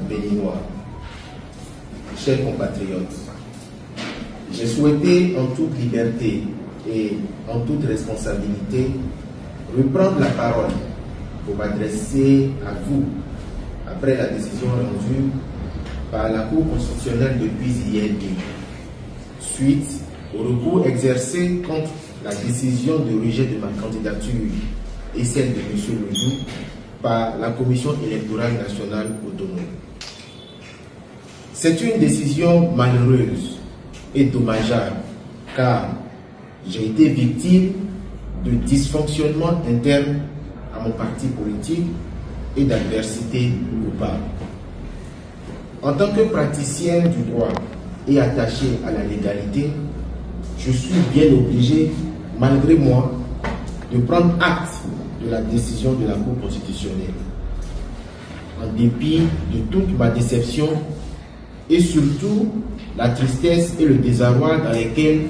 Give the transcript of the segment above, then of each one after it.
Béninois, chers compatriotes, j'ai souhaité en toute liberté et en toute responsabilité reprendre la parole pour m'adresser à vous après la décision rendue par la Cour constitutionnelle depuis hier nuit, suite au recours exercé contre la décision de rejet de ma candidature et celle de M. Ledoux par la Commission électorale nationale autonome. C'est une décision malheureuse et dommageable car j'ai été victime de dysfonctionnements internes à mon parti politique et d'adversité coupable. En tant que praticien du droit et attaché à la légalité, je suis bien obligé, malgré moi, de prendre acte de la décision de la Cour constitutionnelle. En dépit de toute ma déception et surtout la tristesse et le désarroi dans lesquels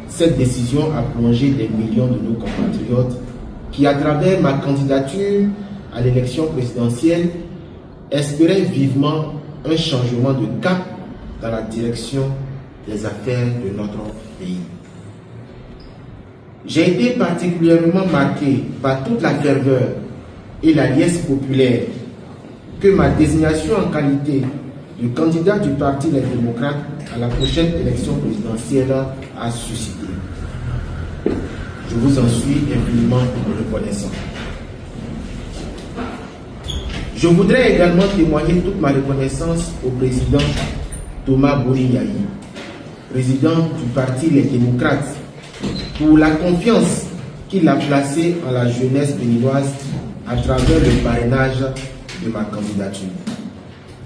cette décision a plongé des millions de nos compatriotes qui, à travers ma candidature à l'élection présidentielle, espéraient vivement un changement de cap dans la direction des affaires de notre pays. J'ai été particulièrement marqué par toute la ferveur et la liesse populaire que ma désignation en qualité de candidat du Parti Les Démocrates à la prochaine élection présidentielle a suscité. Je vous en suis infiniment reconnaissant. Je voudrais également témoigner toute ma reconnaissance au président Thomas Boni-Yayi, président du Parti Les Démocrates, pour la confiance qu'il a placée en la jeunesse béninoise à travers le parrainage de ma candidature.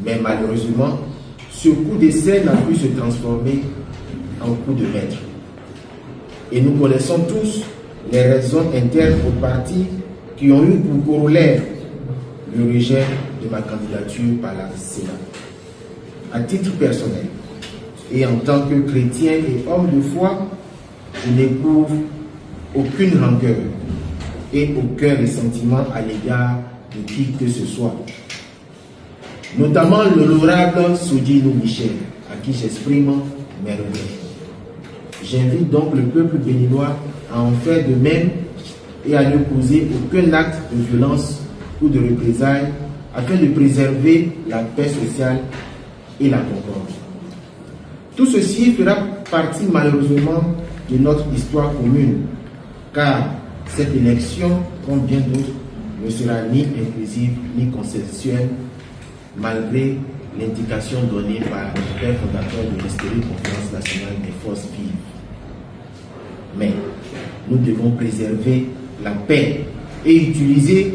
Mais malheureusement, ce coup d'essai n'a pu se transformer en coup de maître. Et nous connaissons tous les raisons internes au parti qui ont eu pour corollaire le rejet de ma candidature par la Sénat. À titre personnel, et en tant que chrétien et homme de foi, je n'éprouve aucune rancœur et aucun ressentiment à l'égard de qui que ce soit. Notamment l'honorable Sodino Michel, à qui j'exprime mes regrets. J'invite donc le peuple béninois à en faire de même et à ne poser aucun acte de violence ou de représailles afin de préserver la paix sociale et la concorde. Tout ceci fera partie malheureusement de notre histoire commune, car cette élection, comme bien d'autres, ne sera ni inclusive ni consensuelle, malgré l'indication donnée par le père fondateur de l'Institut de Conférence nationale des forces vives. Mais nous devons préserver la paix et utiliser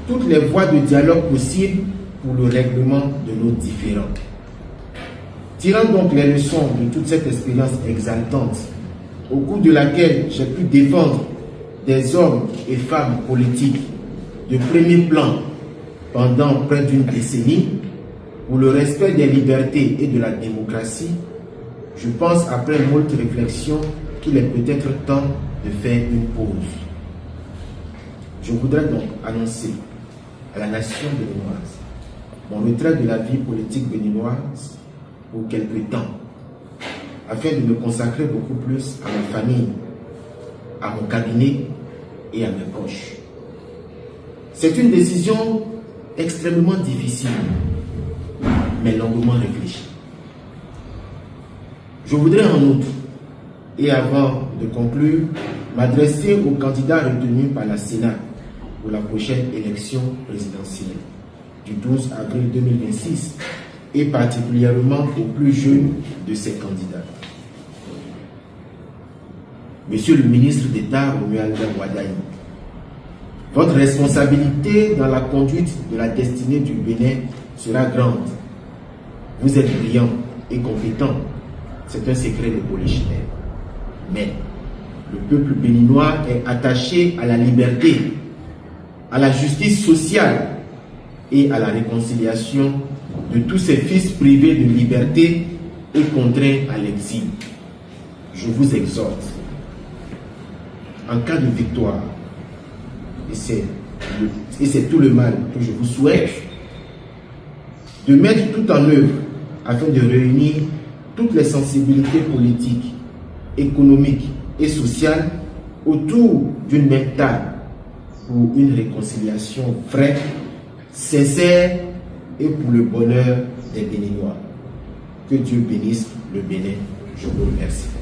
toutes les voies de dialogue possibles pour le règlement de nos différends. Tirant donc les leçons de toute cette expérience exaltante, au cours de laquelle j'ai pu défendre des hommes et femmes politiques de premier plan pendant près d'une décennie, pour le respect des libertés et de la démocratie, je pense après moult réflexions qu'il est peut-être temps de faire une pause. Je voudrais donc annoncer à la nation béninoise mon retrait de la vie politique béninoise pour quelque temps, afin de me consacrer beaucoup plus à ma famille, à mon cabinet et à mes proches. C'est une décision extrêmement difficile, mais longuement réfléchie. Je voudrais en outre, et avant de conclure, m'adresser aux candidats retenus par la Sénat pour la prochaine élection présidentielle du 12 avril 2026 et particulièrement aux plus jeunes de ces candidats. Monsieur le ministre d'État Romuald Wadaye, votre responsabilité dans la conduite de la destinée du Bénin sera grande. Vous êtes brillant et compétent, c'est un secret de polichinelle. Mais le peuple béninois est attaché à la liberté, à la justice sociale et à la réconciliation de tous ces fils privés de liberté et contraints à l'exil. Je vous exhorte, en cas de victoire, et c'est tout le mal que je vous souhaite, de mettre tout en œuvre afin de réunir toutes les sensibilités politiques, économiques et sociales autour d'une même table pour une réconciliation vraie, sincère et pour le bonheur des Béninois. Que Dieu bénisse le Bénin. Je vous remercie.